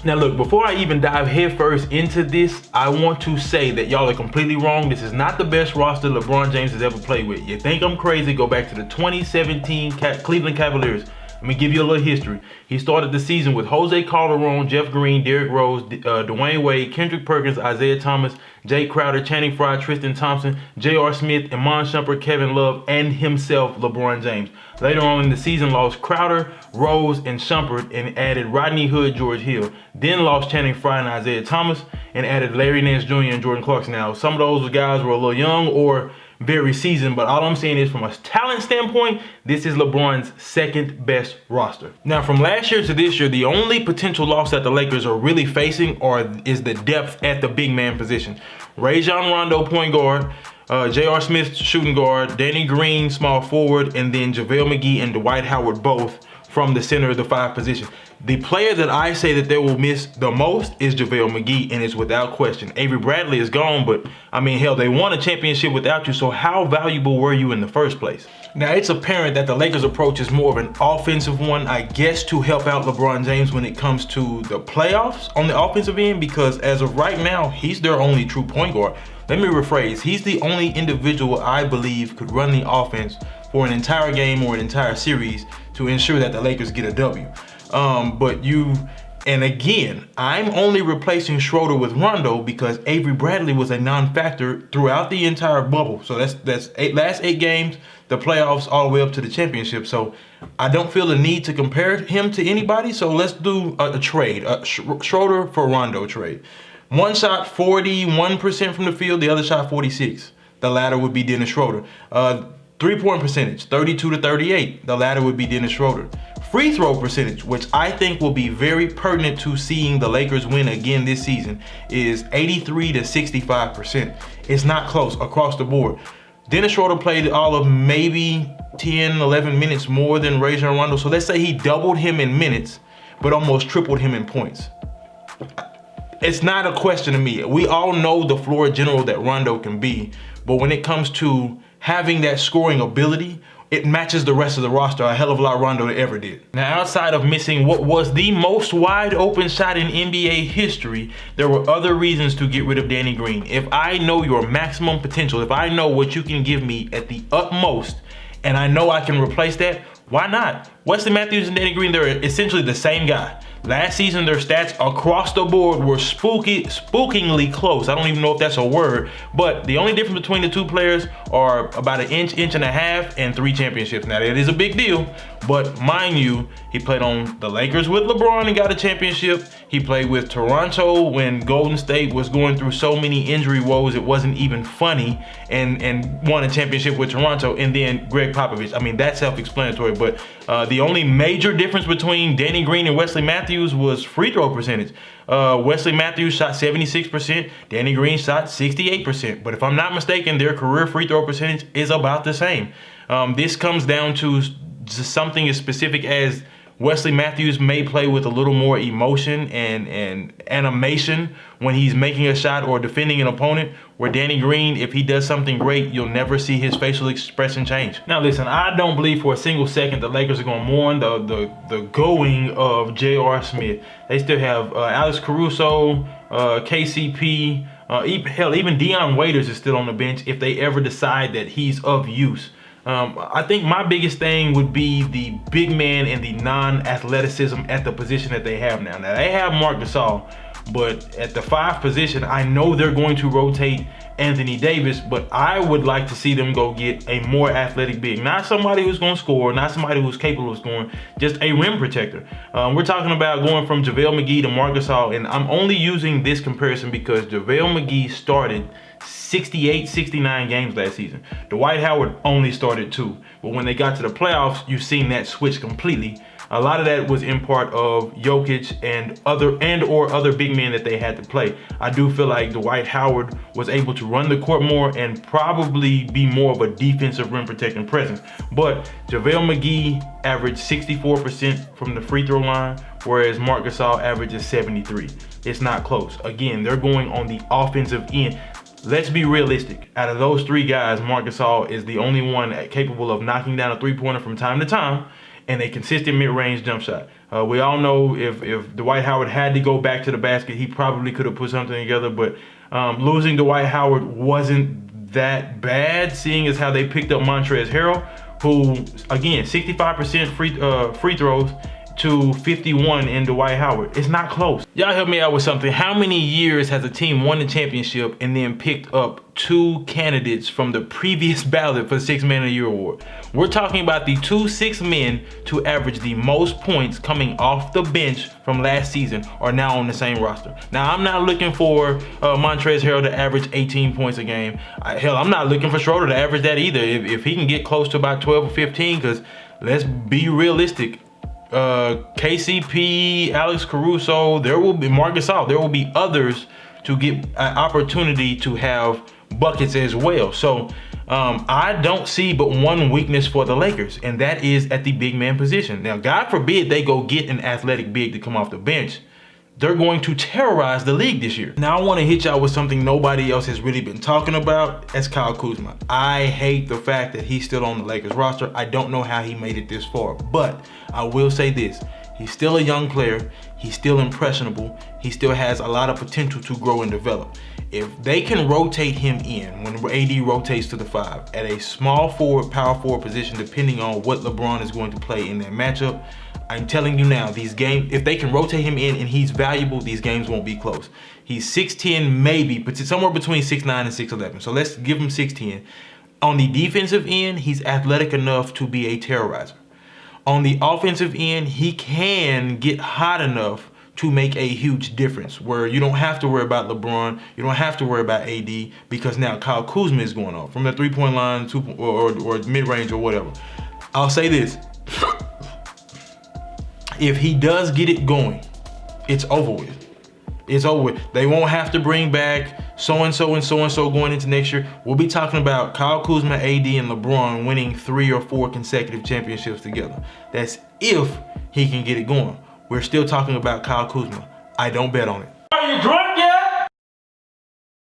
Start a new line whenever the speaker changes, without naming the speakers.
Now look, before I even dive headfirst into this, I want to say that y'all are completely wrong. This is not the best roster LeBron James has ever played with. You think I'm crazy? Go back to the 2017 Cleveland Cavaliers. Let me give you a little history. He started the season with Jose Calderon, Jeff Green, Derrick Rose, Dwayne Wade, Kendrick Perkins, Isaiah Thomas, Jay Crowder, Channing Frye, Tristan Thompson, J.R. Smith, Iman Shumpert, Kevin Love, and himself, LeBron James. Later on in the season, lost Crowder, Rose, and Shumpert, and added Rodney Hood, George Hill. Then lost Channing Frye and Isaiah Thomas, and added Larry Nance Jr. and Jordan Clarkson. Now, some of those guys were a little young or very seasoned, but all I'm saying is from a talent standpoint, this is LeBron's second best roster. Now, from last year to this year, the only potential loss that the Lakers are really facing is the depth at the big man position. Rajon Rondo, point guard, J.R. Smith, shooting guard, Danny Green, small forward, and then JaVale McGee and Dwight Howard, both from the center of the 5 position. The player that I say that they will miss the most is JaVale McGee, and it's without question. Avery Bradley is gone, but I mean, hell, they won a championship without you, so how valuable were you in the first place? Now, it's apparent that the Lakers' approach is more of an offensive one, I guess, to help out LeBron James when it comes to the playoffs on the offensive end, because as of right now, he's their only true point guard. Let me rephrase, he's the only individual I believe could run the offense for an entire game or an entire series to ensure that the Lakers get a W. And again, I'm only replacing Shroeder with Rondo because Avery Bradley was a non-factor throughout the entire bubble. So that's last 8 games, the playoffs, all the way up to the championship. So I don't feel the need to compare him to anybody. So let's do a trade, a Shroeder for Rondo trade. One shot 41% from the field, the other shot 46. The latter would be Dennis Schroeder. 3-point percentage, 32 to 38. The latter would be Dennis Schroeder. Free throw percentage, which I think will be very pertinent to seeing the Lakers win again this season, is 83 to 65%. It's not close across the board. Dennis Schroeder played all of maybe 10, 11 minutes more than Rajon Rondo. So let's say he doubled him in minutes, but almost tripled him in points. It's not a question to me. We all know the floor general that Rondo can be, but when it comes to having that scoring ability, it matches the rest of the roster a hell of a lot Rondo ever did. Now, outside of missing what was the most wide open shot in NBA history, there were other reasons to get rid of Danny Green. If I know your maximum potential, if I know what you can give me at the utmost, and I know I can replace that, why not? Wesley Matthews and Danny Green, they're essentially the same guy. Last season, their stats across the board were spookingly close. I don't even know if that's a word, but the only difference between the two players are about an inch and a half, and 3 championships. Now, that is a big deal, but mind you, he played on the Lakers with LeBron and got a championship. He played with Toronto when Golden State was going through so many injury woes, it wasn't even funny, and won a championship with Toronto, and then Greg Popovich. I mean, that's self-explanatory, but the only major difference between Danny Green and Wesley Matthews was free throw percentage. Wesley Matthews shot 76%, Danny Green shot 68%. But if I'm not mistaken, their career free throw percentage is about the same. This comes down to something as specific as Wesley Matthews may play with a little more emotion and animation when he's making a shot or defending an opponent, where Danny Green, if he does something great, you'll never see his facial expression change. Now listen, I don't believe for a single second the Lakers are going to mourn the going of J.R. Smith. They still have Alex Caruso, KCP, even Dion Waiters is still on the bench if they ever decide that he's of use. I think my biggest thing would be the big man and the non-athleticism at the position that they have now. Now, they have Marc Gasol, but at the 5 position, I know they're going to rotate Anthony Davis, but I would like to see them go get a more athletic big. Not somebody who's going to score, not somebody who's capable of scoring, just a rim protector. We're talking about going from JaVale McGee to Marc Gasol, and I'm only using this comparison because JaVale McGee started 68, 69 games last season. Dwight Howard only started 2. But when they got to the playoffs, you've seen that switch completely. A lot of that was in part of Jokic and other big men that they had to play. I do feel like Dwight Howard was able to run the court more and probably be more of a defensive rim protecting presence. But JaVale McGee averaged 64% from the free throw line, whereas Marc Gasol averages 73. It's not close. Again, they're going on the offensive end. Let's be realistic. Out of those 3 guys, Marc Gasol is the only one capable of knocking down a 3-pointer from time to time, and a consistent mid-range jump shot. We all know if Dwight Howard had to go back to the basket, he probably could have put something together, but losing Dwight Howard wasn't that bad, seeing as how they picked up Montrezl Harrell, who, again, 65% free throws to 51 in Dwight Howard. It's not close. Y'all help me out with something. How many years has a team won the championship and then picked up 2 candidates from the previous ballot for the Sixth Man of the Year award? We're talking about the 2 sixth men to average the most points coming off the bench from last season are now on the same roster. Now, I'm not looking for Montrezl Harrell to average 18 points a game. Hell, I'm not looking for Shroeder to average that either. If he can get close to about 12 or 15, because let's be realistic, KCP, Alex Caruso, there will be Marc Gasol, there will be others to get an opportunity to have buckets as well. So I don't see but one weakness for the Lakers, and that is at the big man position. Now, God forbid they go get an athletic big to come off the bench. They're going to terrorize the league this year. Now, I want to hit y'all with something nobody else has really been talking about. That's Kyle Kuzma. I hate the fact that he's still on the Lakers roster. I don't know how he made it this far, but I will say this. He's still a young player. He's still impressionable. He still has a lot of potential to grow and develop. If they can rotate him in when AD rotates to the 5 at a small forward, power forward position, depending on what LeBron is going to play in that matchup, I'm telling you now, these games, if they can rotate him in and he's valuable, these games won't be close. He's 6'10", maybe, but somewhere between 6'9" and 6'11". So let's give him 6'10". On the defensive end, he's athletic enough to be a terrorizer. On the offensive end, he can get hot enough to make a huge difference, where you don't have to worry about LeBron, you don't have to worry about AD, because now Kyle Kuzma is going off from the 3-point line or mid-range or whatever. I'll say this. If he does get it going, it's over with. It's over with. They won't have to bring back so-and-so and so-and-so going into next year. We'll be talking about Kyle Kuzma, AD, and LeBron winning 3 or 4 consecutive championships together. That's if he can get it going. We're still talking about Kyle Kuzma. I don't bet on it. Are you drunk?